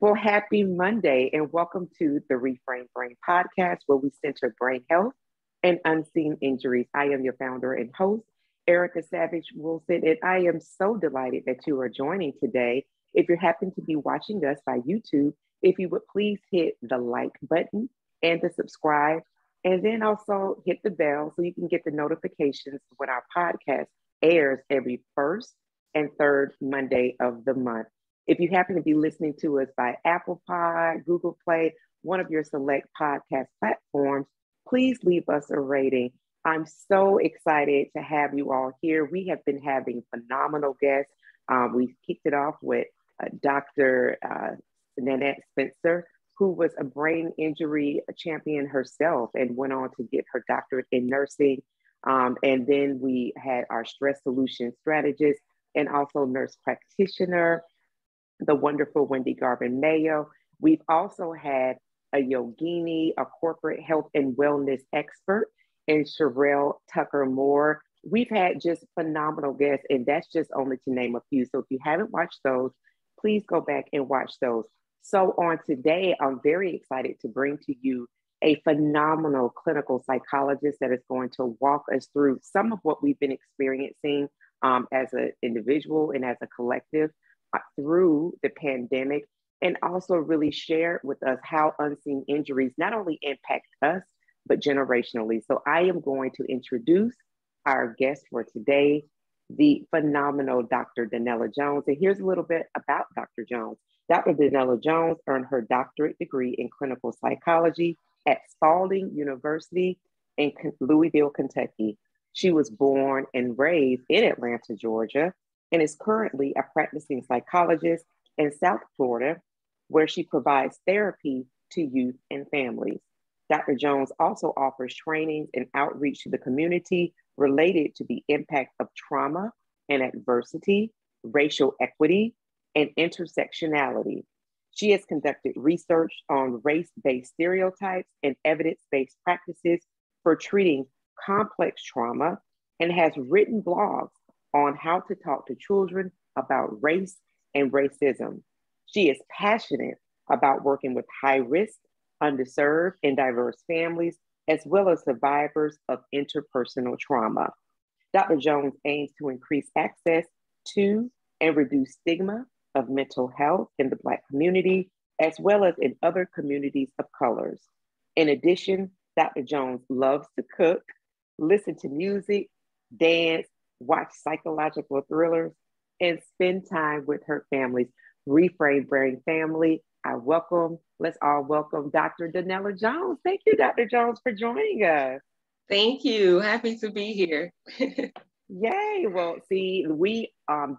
Well, happy Monday and welcome to the Reframed Brain podcast where we center brain health and unseen injuries. I am your founder and host, Erica Savage Wilson, and I am so delighted that you are joining today. If you happen to be watching us by YouTube, if you would please hit the like button and the subscribe, and then also hit the bell so you can get the notifications when our podcast airs every first and third Monday of the month. If you happen to be listening to us by Apple Pod, Google Play, one of your select podcast platforms, please leave us a rating. I'm so excited to have you all here. We have been having phenomenal guests. We kicked it off with Dr. Nanette Spencer, who was a brain injury champion herself and went on to get her doctorate in nursing. And then we had our stress solution strategist and also nurse practitioner, the wonderful Wendy Garvin Mayo. We've also had a yogini, a corporate health and wellness expert, and Sherelle Tucker Moore. We've had just phenomenal guests, and that's just only to name a few. So if you haven't watched those, please go back and watch those. So on today, I'm very excited to bring to you a phenomenal clinical psychologist that is going to walk us through some of what we've been experiencing as an individual and as a collective through the pandemic, and also really share with us how unseen injuries not only impact us, but generationally. So I am going to introduce our guest for today, the phenomenal Dr. Danniella Jones. And here's a little bit about Dr. Jones. Dr. Danniella Jones earned her doctorate degree in clinical psychology at Spalding University in Louisville, Kentucky. She was born and raised in Atlanta, Georgia, and is currently a practicing psychologist in South Florida, where she provides therapy to youth and families. Dr. Jones also offers trainings and outreach to the community related to the impact of trauma and adversity, racial equity, and intersectionality. She has conducted research on race-based stereotypes and evidence-based practices for treating complex trauma and has written blogs on how to talk to children about race and racism. She is passionate about working with high-risk, underserved, and diverse families, as well as survivors of interpersonal trauma. Dr. Jones aims to increase access to and reduce stigma of mental health in the Black community, as well as in other communities of colors. In addition, Dr. Jones loves to cook, listen to music, dance, watch psychological thrillers, and spend time with her family's Reframed Brain family. Let's all welcome Dr. Danniella Jones. Thank you, Dr. Jones, for joining us. Thank you. Happy to be here. Yay. Well, see, we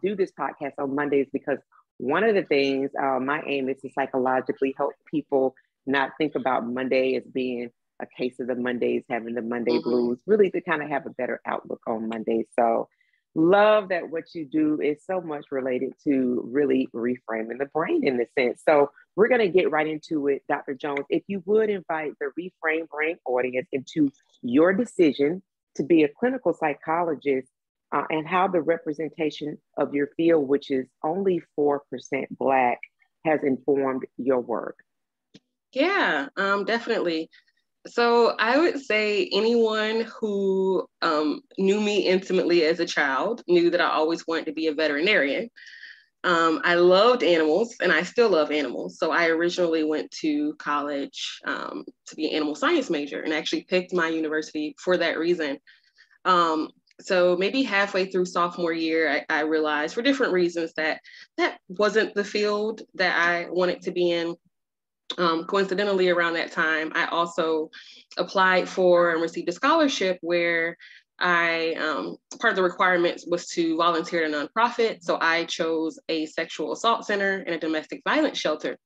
do this podcast on Mondays because one of the things, my aim is to psychologically help people not think about Monday as being a case of the Mondays, having the Monday blues, really to kind of have a better outlook on Monday. So love that what you do is so much related to really reframing the brain in this sense. So we're going to get right into it, Dr. Jones. If you would invite the Reframed Brain audience into your decision to be a clinical psychologist and how the representation of your field, which is only 4% Black, has informed your work. Yeah, definitely. So I would say anyone who knew me intimately as a child knew that I always wanted to be a veterinarian. I loved animals and I still love animals. So I originally went to college to be an animal science major and actually picked my university for that reason. So maybe halfway through sophomore year, I realized for different reasons that wasn't the field that I wanted to be in. Coincidentally, around that time, I also applied for and received a scholarship where part of the requirements was to volunteer at a nonprofit. So I chose a sexual assault center and a domestic violence shelter.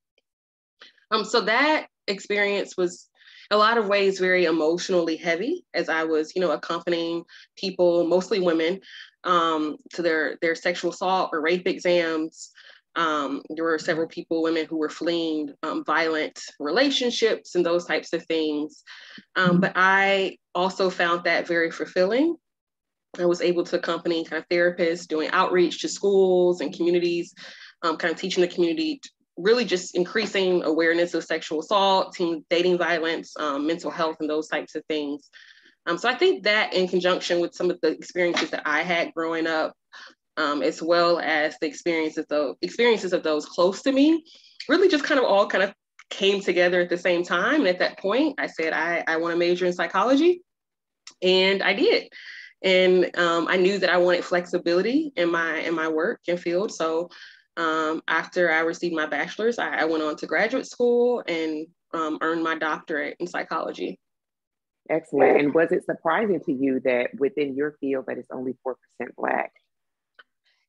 So that experience was in a lot of ways very emotionally heavy as I was, accompanying people, mostly women, to their sexual assault or rape exams. There were several women who were fleeing violent relationships and those types of things. But I also found that very fulfilling. I was able to accompany kind of therapists doing outreach to schools and communities, kind of teaching the community really just increasing awareness of sexual assault, teen dating violence, mental health, and those types of things. So I think that in conjunction with some of the experiences that I had growing up, as well as the experiences of those close to me, really just kind of came together at the same time. And at that point, I said, I want to major in psychology, and I did. And I knew that I wanted flexibility in my work and field. So after I received my bachelor's, I went on to graduate school and earned my doctorate in psychology. Excellent. And was it surprising to you that within your field that it's only 4% Black?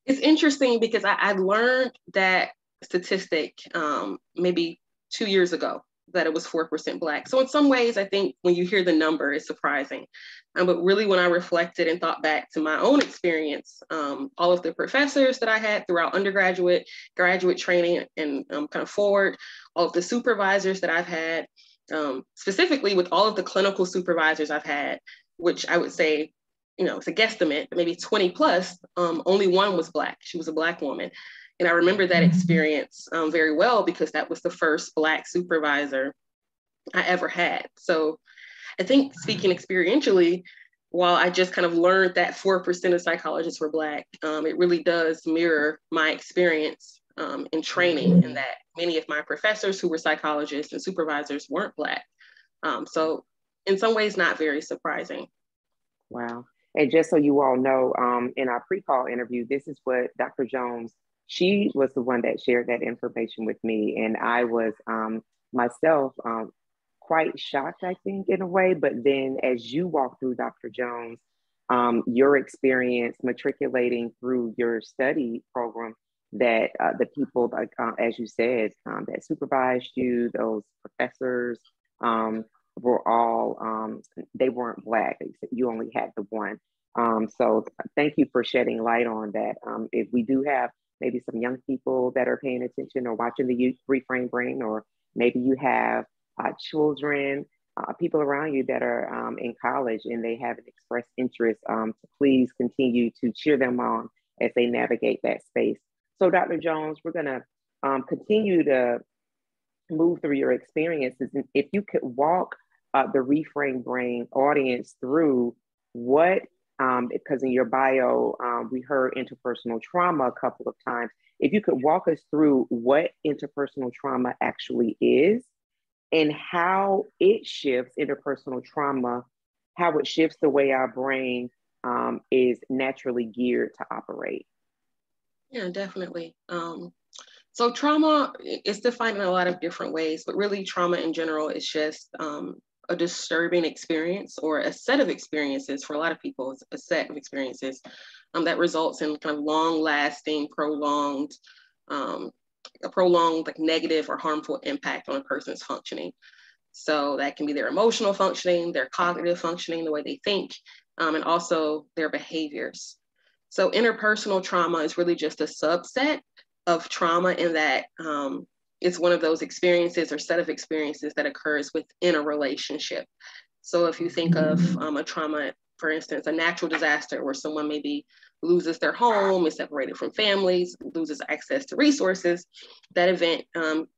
It's interesting because I learned that statistic maybe 2 years ago, that it was 4% Black. So in some ways, I think when you hear the number, it's surprising. But really, when I reflected and thought back to my own experience, all of the professors that I had throughout undergraduate, graduate training, and kind of forward, all of the supervisors that I've had, specifically with all of the clinical supervisors I've had, which I would say, it's a guesstimate, maybe 20 plus, only one was Black. She was a Black woman. And I remember that experience very well because that was the first Black supervisor I ever had. So I think, speaking experientially, while I just kind of learned that 4% of psychologists were Black, it really does mirror my experience in training, and that many of my professors who were psychologists and supervisors weren't Black. So in some ways, not very surprising. Wow. And just so you all know, in our pre-call interview, this is what Dr. Jones, she was the one that shared that information with me. And I was myself quite shocked, I think, in a way. But then as you walk through, Dr. Jones, your experience matriculating through your study program, that the people, like as you said, that supervised you, those professors, were all, they weren't Black. You only had the one. So thank you for shedding light on that. If we do have maybe some young people that are paying attention or watching the Reframed Brain, or maybe you have children, people around you that are in college and they have an expressed interest, to please continue to cheer them on as they navigate that space. So Dr. Jones, we're gonna continue to move through your experiences. And if you could walk the Reframed Brain audience through what, because in your bio, we heard interpersonal trauma a couple of times. If you could walk us through what interpersonal trauma actually is and how it shifts interpersonal trauma, how it shifts the way our brain is naturally geared to operate. Yeah, definitely. So trauma is defined in a lot of different ways, but really trauma in general is just a disturbing experience, or a set of experiences. For a lot of people, it's a set of experiences that results in kind of long-lasting, prolonged like negative or harmful impact on a person's functioning. So that can be their emotional functioning, their cognitive functioning, the way they think, and also their behaviors. So interpersonal trauma is really just a subset of trauma, in that it's one of those experiences or set of experiences that occurs within a relationship. So if you think of a trauma, for instance, a natural disaster where someone maybe loses their home, is separated from families, loses access to resources, that event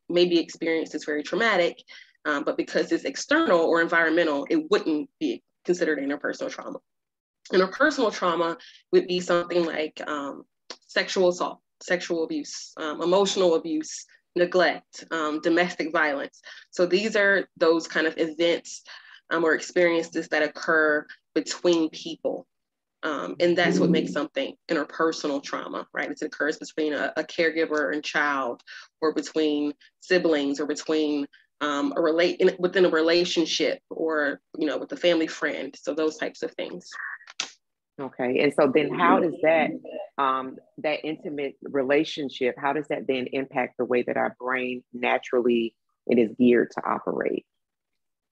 may be experienced as very traumatic, but because it's external or environmental, it wouldn't be considered interpersonal trauma. Interpersonal trauma would be something like sexual assault, sexual abuse, emotional abuse, neglect, domestic violence. So these are those kind of events or experiences that occur between people. And that's what makes something interpersonal trauma, right? It occurs between a caregiver and child, or between siblings, or between within a relationship, or with a family friend. So those types of things. Okay, and so then how does that that intimate relationship, how does that then impact the way that our brain naturally it is geared to operate?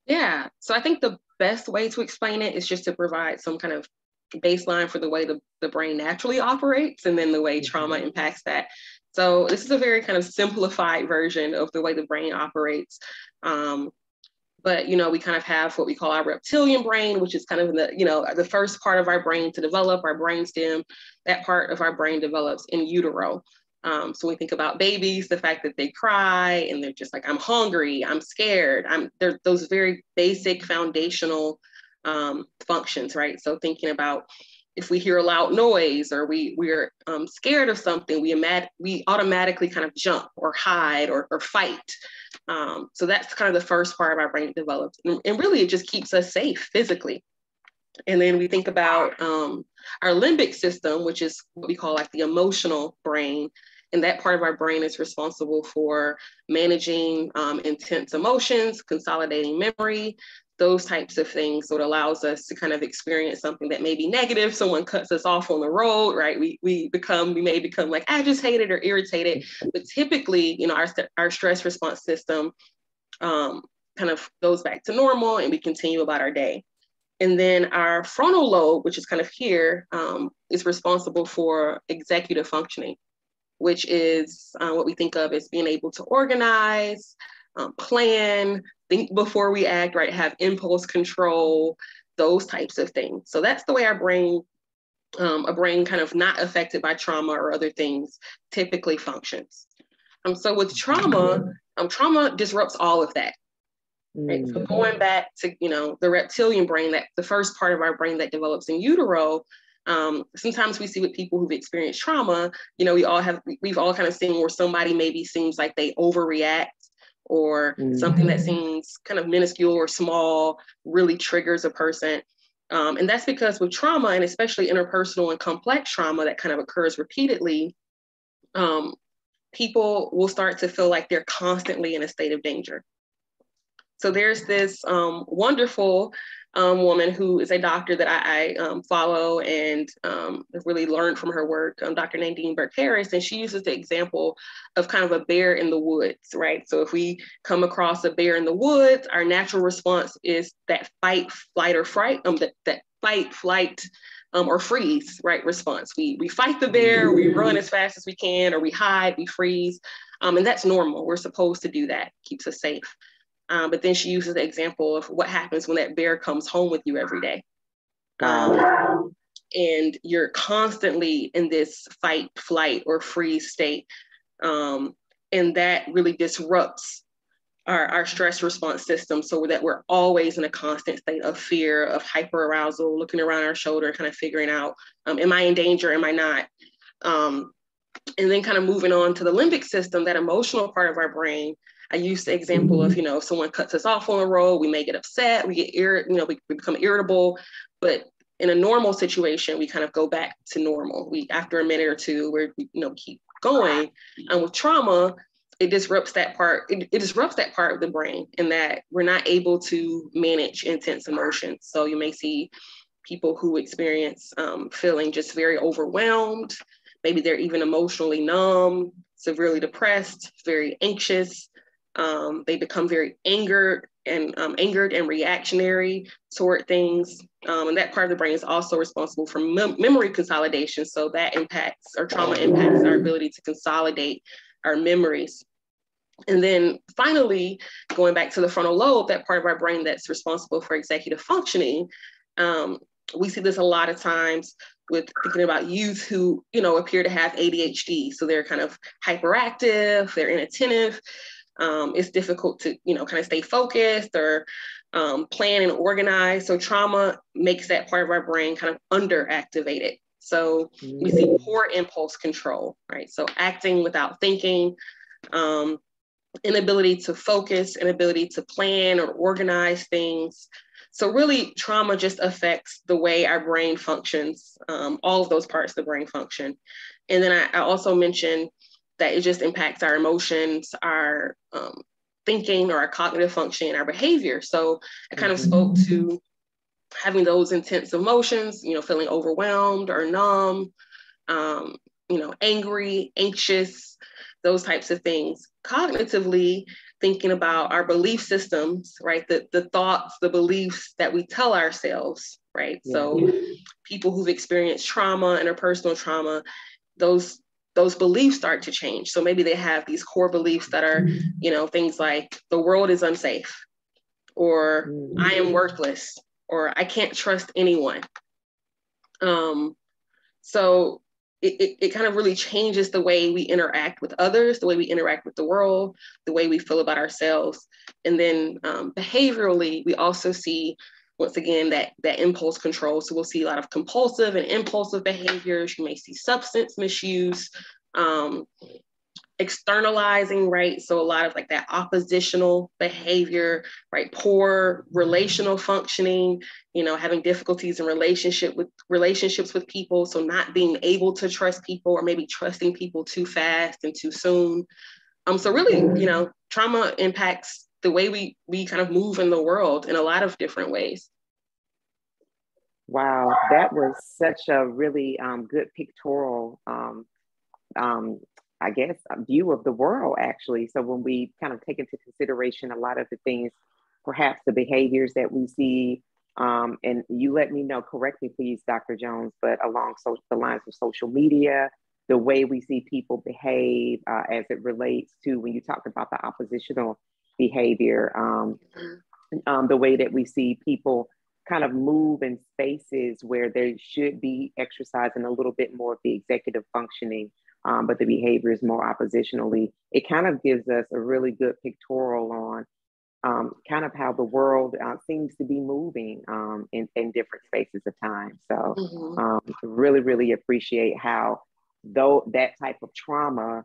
Yeah, so I think the best way to explain it is just to provide some kind of baseline for the way the brain naturally operates, and then the way trauma impacts that. So this is a very kind of simplified version of the way the brain operates. But, we kind of have what we call our reptilian brain, which is kind of the first part of our brain to develop, our brainstem. That part of our brain develops in utero. So we think about babies, the fact that they cry and they're just like, I'm hungry, I'm scared. They're those very basic foundational functions, right? So thinking about if we hear a loud noise or we're scared of something, we automatically kind of jump or hide or fight. So that's kind of the first part of our brain develops. And really it just keeps us safe physically. And then we think about our limbic system, which is what we call like the emotional brain. And that part of our brain is responsible for managing intense emotions, consolidating memory, those types of things. So it allows us to kind of experience something that may be negative. Someone cuts us off on the road, right? We may become like agitated or irritated, but typically, you know, our stress response system kind of goes back to normal and we continue about our day. And then our frontal lobe, which is kind of here, is responsible for executive functioning, which is what we think of as being able to organize, plan, think before we act, right? Have impulse control, those types of things. So that's the way our brain, a brain kind of not affected by trauma or other things, typically functions. So with trauma, trauma disrupts all of that. Right? So going back to, you know, the reptilian brain, that the first part of our brain that develops in utero, sometimes we see with people who've experienced trauma, you know, we've all kind of seen where somebody maybe seems like they overreact or something that seems kind of minuscule or small really triggers a person. And that's because with trauma, and especially interpersonal and complex trauma that kind of occurs repeatedly, people will start to feel like they're constantly in a state of danger. So there's this wonderful woman who is a doctor that I follow and have really learned from her work, Dr. Nadine Burke-Harris, and she uses the example of kind of a bear in the woods, right? So if we come across a bear in the woods, our natural response is that fight, flight, or fright, that fight, flight, or freeze, right, response. We fight the bear, we run as fast as we can, or we hide, we freeze, and that's normal. We're supposed to do that, keeps us safe. But then she uses the example of what happens when that bear comes home with you every day. And you're constantly in this fight, flight, or freeze state. And that really disrupts our stress response system so that we're always in a constant state of fear, of hyperarousal, looking around our shoulder, kind of figuring out, am I in danger, am I not? And then kind of moving on to the limbic system, that emotional part of our brain. I use the example of, you know, if someone cuts us off on the road, we may get upset, we become irritable, but in a normal situation, we kind of go back to normal. After a minute or two, we keep going. And with trauma, it disrupts that part. It disrupts that part of the brain in that we're not able to manage intense emotions. So you may see people who experience feeling just very overwhelmed. Maybe they're even emotionally numb, severely depressed, very anxious. They become very angered and reactionary toward things. And that part of the brain is also responsible for memory consolidation. So that trauma impacts our ability to consolidate our memories. And then finally, going back to the frontal lobe, that part of our brain that's responsible for executive functioning, we see this a lot of times with thinking about youth who, you know, appear to have ADHD. So they're kind of hyperactive, they're inattentive. It's difficult to, you know, kind of stay focused or plan and organize. So trauma makes that part of our brain kind of underactivated. So we see poor impulse control, right? So acting without thinking, inability to focus, inability to plan or organize things. So really trauma just affects the way our brain functions, all of those parts of the brain function. And then I also mentioned that it just impacts our emotions, our thinking, or our cognitive function, our behavior. So I kind of spoke to having those intense emotions, you know, feeling overwhelmed or numb, you know, angry, anxious, those types of things. Cognitively, thinking about our belief systems, right? The thoughts, the beliefs that we tell ourselves, right? Yeah. So people who've experienced trauma, interpersonal trauma, those beliefs start to change. So maybe they have these core beliefs that are, you know, things like the world is unsafe, or I am worthless, or I can't trust anyone. So it kind of really changes the way we interact with others, the way we interact with the world, the way we feel about ourselves. And then behaviorally, we also see, once again, that impulse control. So we'll see a lot of compulsive and impulsive behaviors. You may see substance misuse, externalizing, right? So a lot of like that oppositional behavior, right? Poor relational functioning, having difficulties in relationships with people. So not being able to trust people, or maybe trusting people too fast and too soon. So really, trauma impacts the way we kind of move in the world in a lot of different ways. Wow, that was such a really good pictorial I guess, a view of the world, actually. So when we kind of take into consideration a lot of the things, perhaps the behaviors that we see, and you let me know, correct me please, Dr. Jones, but along the lines of social media, the way we see people behave as it relates to, when you talked about the oppositional behavior, the way that we see people kind of move in spaces where they should be exercising a little bit more of the executive functioning, but the behavior is more oppositionally. It kind of gives us a really good pictorial on kind of how the world seems to be moving in different spaces of time. So really, really appreciate how, though that type of trauma,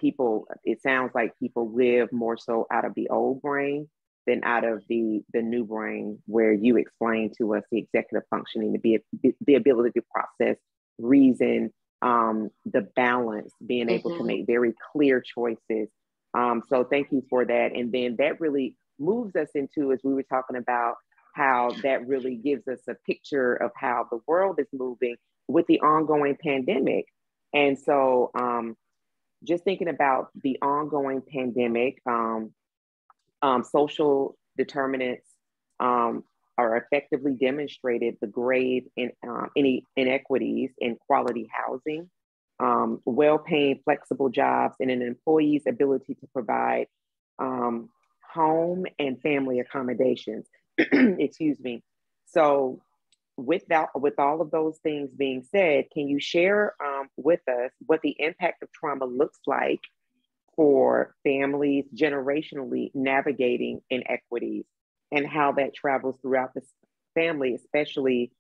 it sounds like people live more so out of the old brain than out of the new brain, where you explain to us the executive functioning, the ability to process, reason, the balance, being able to make very clear choices. So thank you for that. And then that really moves us into, as we were talking about, how that really gives us a picture of how the world is moving with the ongoing pandemic. And so just thinking about the ongoing pandemic, social determinants are effectively demonstrated the grave inequities in quality housing, well-paying flexible jobs, and an employee's ability to provide home and family accommodations. Excuse me. So with all of those things being said, can you share with us what the impact of trauma looks like for families generationally navigating inequities, and how that travels throughout the family, especially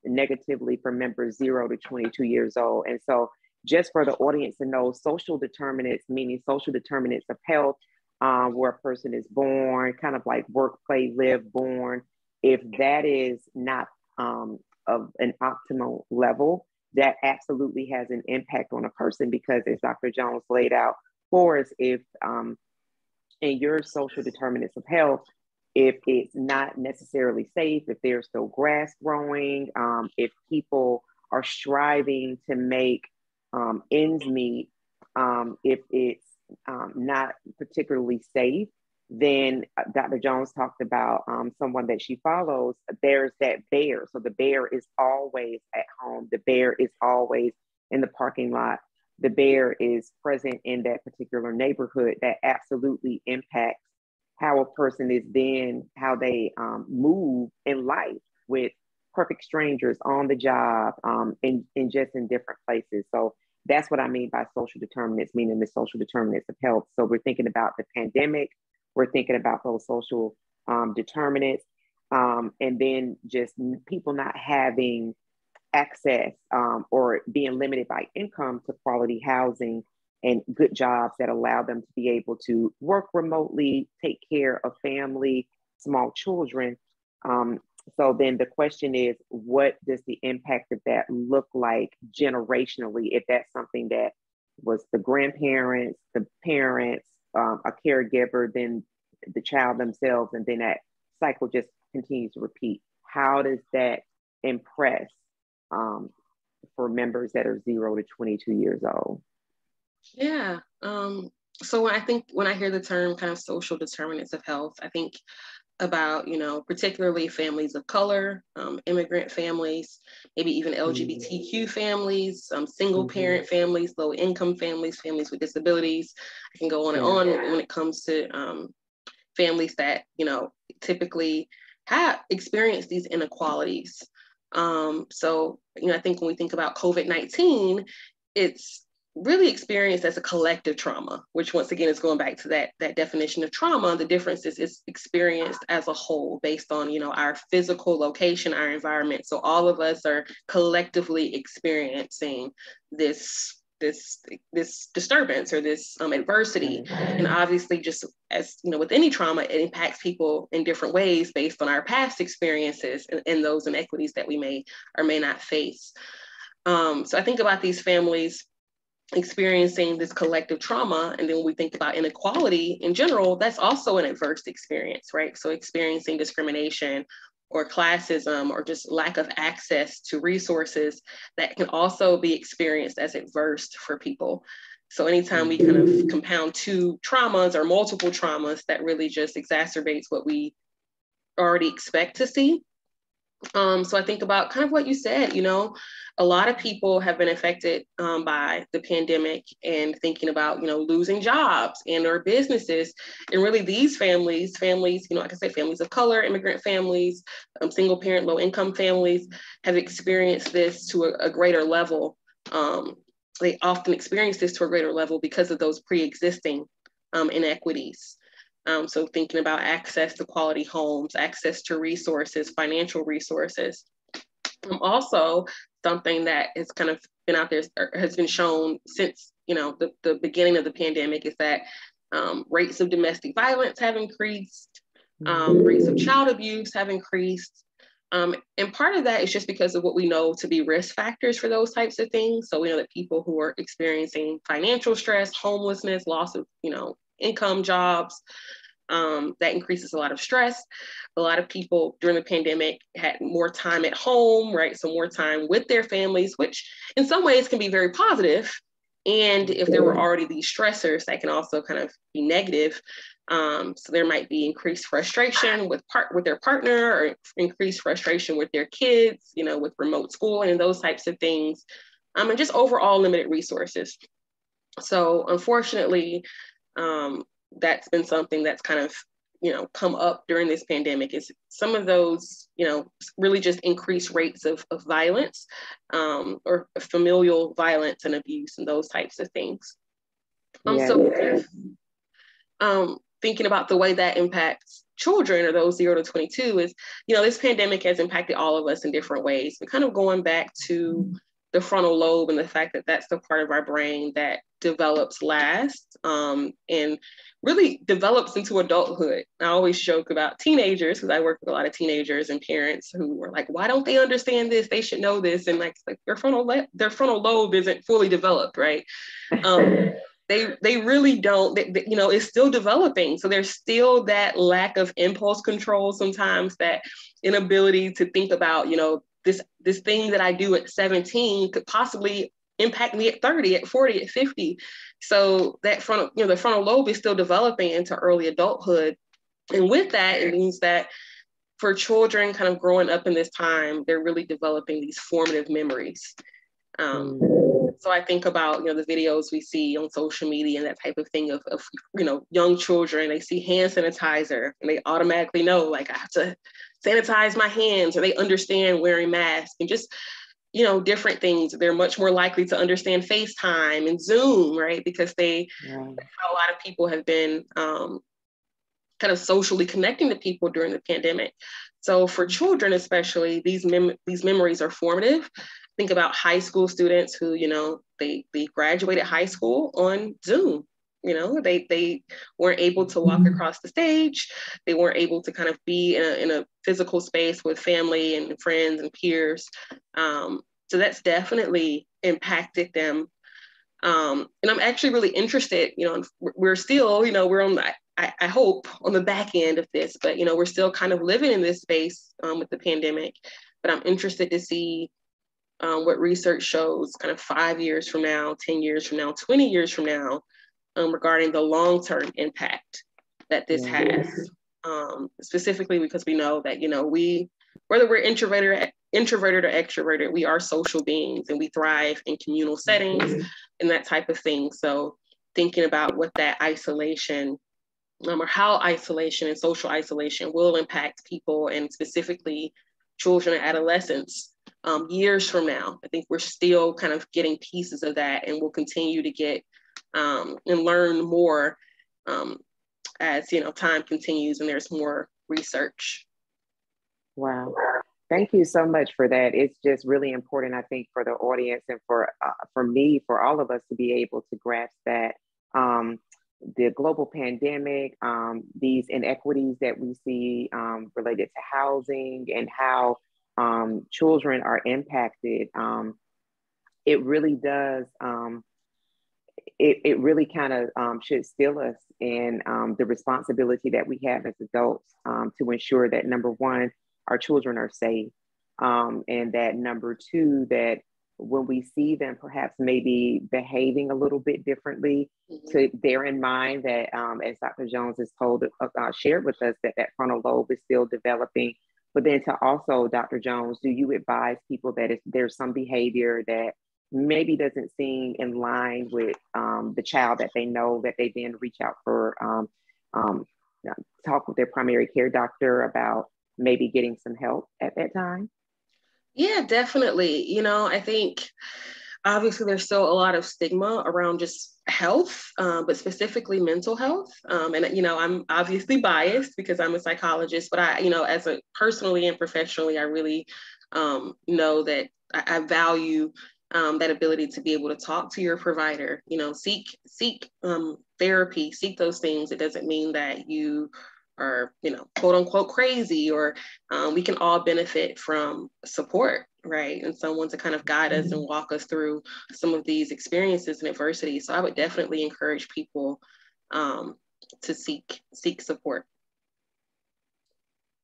negatively for members 0 to 22 years old? And so just for the audience to know, social determinants, meaning social determinants of health, where a person is born, kind of like work, play, live, born, if that is not of an optimal level, that absolutely has an impact on a person, because as Dr. Jones laid out for us, if in your social determinants of health, if it's not necessarily safe, if there's still grass growing, if people are striving to make ends meet, if it's not particularly safe, then Dr. Jones talked about someone that she follows, there's that bear. So the bear is always at home. The bear is always in the parking lot. The bear is present in that particular neighborhood. That absolutely impacts how a person is then, how they move in life with perfect strangers on the job, and just in different places. So that's what I mean by social determinants, meaning the social determinants of health. So we're thinking about the pandemic, we're thinking about those social determinants, and then just people not having access or being limited by income to quality housing and good jobs that allow them to be able to work remotely, take care of family, small children. So then the question is, what does the impact of that look like generationally? If that's something that was the grandparents, the parents, a caregiver, then the child themselves, and then that cycle just continues to repeat. How does that impress for members that are 0 to 22 years old? Yeah. So when I hear the term kind of social determinants of health, I think about, particularly families of color, immigrant families, maybe even LGBTQ families, single parent families, low income families, families with disabilities. I can go on and on when it comes to families that, typically have experienced these inequalities. So, I think when we think about COVID-19, it's really experienced as a collective trauma, which once again is going back to that definition of trauma. The difference is it's experienced as a whole based on, our physical location, our environment. So all of us are collectively experiencing this disturbance or this adversity. And obviously, just as with any trauma, it impacts people in different ways based on our past experiences and those inequities that we may or may not face. So I think about these families experiencing this collective trauma. And then when we think about inequality in general, that's also an adverse experience, right? So experiencing discrimination or classism or just lack of access to resources, that can also be experienced as adverse for people. So anytime we kind of compound two traumas or multiple traumas, that really just exacerbates what we already expect to see. So I think about kind of what you said, a lot of people have been affected by the pandemic, and thinking about, losing jobs and or businesses. And really these families, like I said, families of color, immigrant families, single parent, low income families have experienced this to a greater level. They often experience this to a greater level because of those pre-existing inequities. So thinking about access to quality homes, access to resources, financial resources. Also, something that has kind of been out there, has been shown since, the beginning of the pandemic, is that rates of domestic violence have increased, rates of child abuse have increased. And part of that is just because of what we know to be risk factors for those types of things. So we know that people who are experiencing financial stress, homelessness, loss of, income, jobs, that increases a lot of stress. A lot of people during the pandemic had more time at home, right? So more time with their families, which in some ways can be very positive. And if there were already these stressors, that can also kind of be negative. So there might be increased frustration with their partner, or increased frustration with their kids, with remote schooling and those types of things, and just overall limited resources. So unfortunately, that's been something that's kind of, come up during this pandemic, is some of those, really just increased rates of violence, or familial violence and abuse and those types of things. Thinking about the way that impacts children, or those 0 to 22, is, this pandemic has impacted all of us in different ways. But kind of going back to the frontal lobe and the fact that that's the part of our brain that develops last, and really develops into adulthood. I always joke about teenagers, because I work with a lot of teenagers and parents who are like, why don't they understand this? They should know this. And like their frontal lobe isn't fully developed, right? They really don't, it's still developing. So there's still that lack of impulse control sometimes, that inability to think about, this thing that I do at 17 could possibly impact me at 30, at 40, at 50. So that the frontal lobe is still developing into early adulthood. And with that, it means that for children kind of growing up in this time, they're really developing these formative memories. So I think about, the videos we see on social media and that type of thing of young children, they see hand sanitizer and they automatically know, like, I have to sanitize my hands, or they understand wearing masks, and just, different things. They're much more likely to understand FaceTime and Zoom, right? Because that's how a lot of people have been kind of socially connecting to people during the pandemic. So for children, especially, these memories are formative. Think about high school students who, they graduated high school on Zoom. They weren't able to walk across the stage. They weren't able to kind of be in a physical space with family and friends and peers. So that's definitely impacted them. And I'm actually really interested, we're still, we're on, I hope, on the back end of this, but, we're still kind of living in this space with the pandemic. But I'm interested to see what research shows kind of 5 years from now, 10 years from now, 20 years from now, regarding the long-term impact that this has. Specifically because we know that, whether we're introverted or extroverted, we are social beings and we thrive in communal settings and that type of thing. So thinking about what that isolation, or how isolation and social isolation will impact people, and specifically children and adolescents, years from now. I think we're still kind of getting pieces of that, and we'll continue to get and learn more as time continues and there's more research. Wow. Thank you so much for that. It's just really important, I think, for the audience and for me, for all of us to be able to grasp that the global pandemic, these inequities that we see related to housing and how children are impacted, it really does, it really kind of should still us in the responsibility that we have as adults to ensure that, number one, our children are safe. And that number two, that when we see them perhaps maybe behaving a little bit differently, to bear in mind that as Dr. Jones has shared with us, that frontal lobe is still developing. But then to also, Dr. Jones, do you advise people that if there's some behavior that maybe doesn't seem in line with the child that they know, that they then reach out for, talk with their primary care doctor about maybe getting some help at that time? Yeah, definitely. I think obviously there's still a lot of stigma around just health, but specifically mental health. And, I'm obviously biased because I'm a psychologist, but as a personally and professionally, I really know that I value that ability to be able to talk to your provider, seek therapy, seek those things. It doesn't mean that you are, quote unquote crazy, or we can all benefit from support, right? And someone to kind of guide us and walk us through some of these experiences and adversity. So I would definitely encourage people to seek support.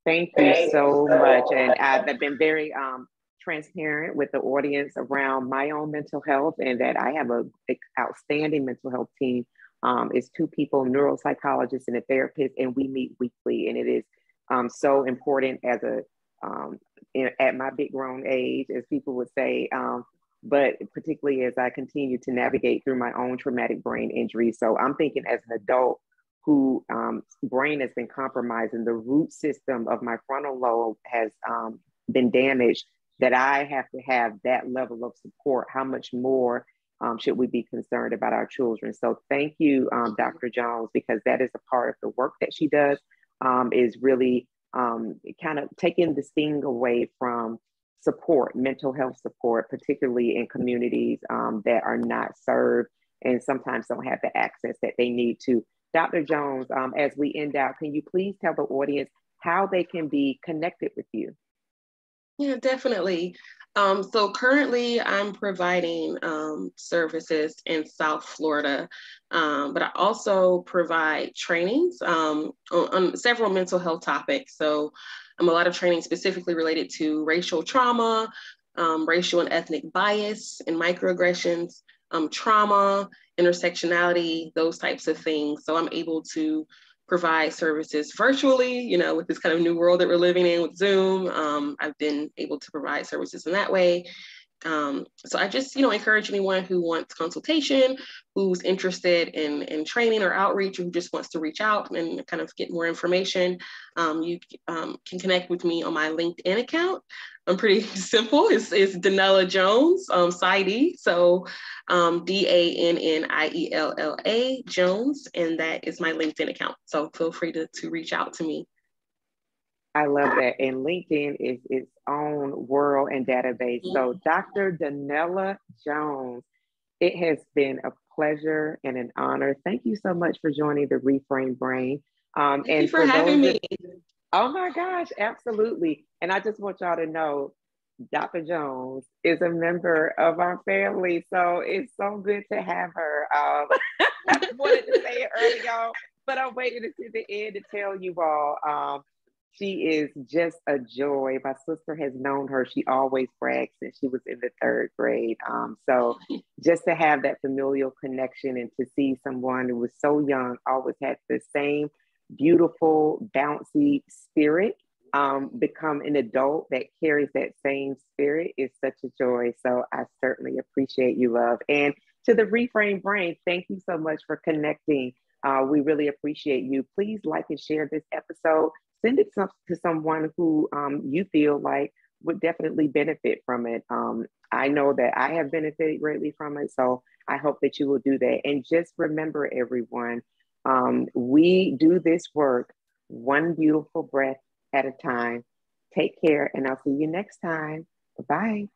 Thank you so much. And I've been very transparent with the audience around my own mental health, and that I have an outstanding mental health team. It's two people, neuropsychologists and a therapist, and we meet weekly. And it is so important as at my big grown age, as people would say, but particularly as I continue to navigate through my own traumatic brain injury. So I'm thinking, as an adult who brain has been compromised and the root system of my frontal lobe has been damaged, that I have to have that level of support, how much more should we be concerned about our children? So thank you, Dr. Jones, because that is a part of the work that she does, is really kind of taking the sting away from support, mental health support, particularly in communities that are not served and sometimes don't have the access that they need to. Dr. Jones, as we end out, can you please tell the audience how they can be connected with you? Yeah, definitely. So currently I'm providing services in South Florida, but I also provide trainings on several mental health topics. So a lot of training specifically related to racial trauma, racial and ethnic bias and microaggressions, trauma, intersectionality, those types of things. So I'm able to provide services virtually, with this kind of new world that we're living in with Zoom. I've been able to provide services in that way. So I just, encourage anyone who wants consultation, who's interested in training or outreach, who just wants to reach out and kind of get more information. You can connect with me on my LinkedIn account. I'm pretty simple. It's Danniella Jones, PsyD. So DANNIELLA Jones, and that is my LinkedIn account. So feel free to reach out to me. I love that. And LinkedIn is its own world and database. So Dr. Danniella Jones, it has been a pleasure and an honor. Thank you so much for joining the Reframed Brain. Thank you for having me. Oh my gosh, absolutely. And I just want y'all to know, Dr. Jones is a member of our family. So it's so good to have her. I wanted to say it early, y'all, but I'm waiting to the end to tell you all. She is just a joy. My sister has known her. She always brags since she was in the 3rd grade. So just to have that familial connection and to see someone who was so young, always had the same beautiful, bouncy spirit, become an adult that carries that same spirit is such a joy. So I certainly appreciate you, love. And to the Reframed Brain, thank you so much for connecting. We really appreciate you. Please like and share this episode. Send it to someone who you feel like would definitely benefit from it. I know that I have benefited greatly from it. So I hope that you will do that. And just remember, everyone, we do this work one beautiful breath at a time. Take care, and I'll see you next time. Bye-bye.